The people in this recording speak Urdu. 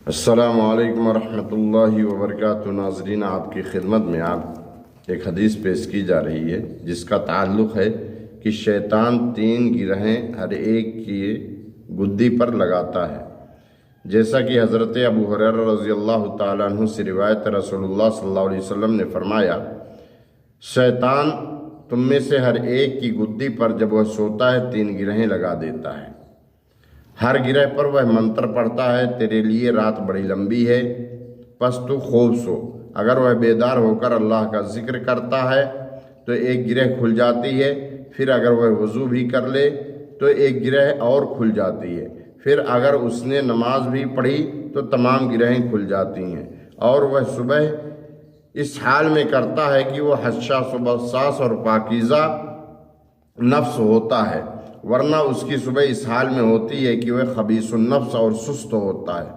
السلام علیکم ورحمۃ اللہ وبرکاتہ۔ ناظرین، آپ کی خدمت میں آپ ایک حدیث پیش کی جا رہی ہے جس کا تعلق ہے کہ شیطان 3 گرہیں ہر ایک کی گدی پر لگاتا ہے، جیسا کہ حضرت ابو ہریرہ رضی اللہ تعالیٰ عنہ سے روایت رسول اللہ صلی اللہ علیہ وسلم نے فرمایا، شیطان تم میں سے ہر ایک کی گدی پر جب وہ سوتا ہے 3 گرہیں لگا دیتا ہے۔ ہر گرہ پر وہ منتر پڑھتا ہے، تیرے لیے رات بڑی لمبی ہے پس تو خوب سو۔ اگر وہ بیدار ہو کر اللہ کا ذکر کرتا ہے تو ایک گرہ کھل جاتی ہے، پھر اگر وہ وضو بھی کر لے تو ایک گرہ اور کھل جاتی ہے، پھر اگر اس نے نماز بھی پڑھی تو تمام گرہیں کھل جاتی ہیں، اور وہ صبح اس حال میں کرتا ہے کہ وہ حشا صبح ساس اور پاکیزہ نفس ہوتا ہے، ورنہ اس کی صبح اس حال میں ہوتی ہے کہ وہ خبیث النفس اور سست ہوتا ہے۔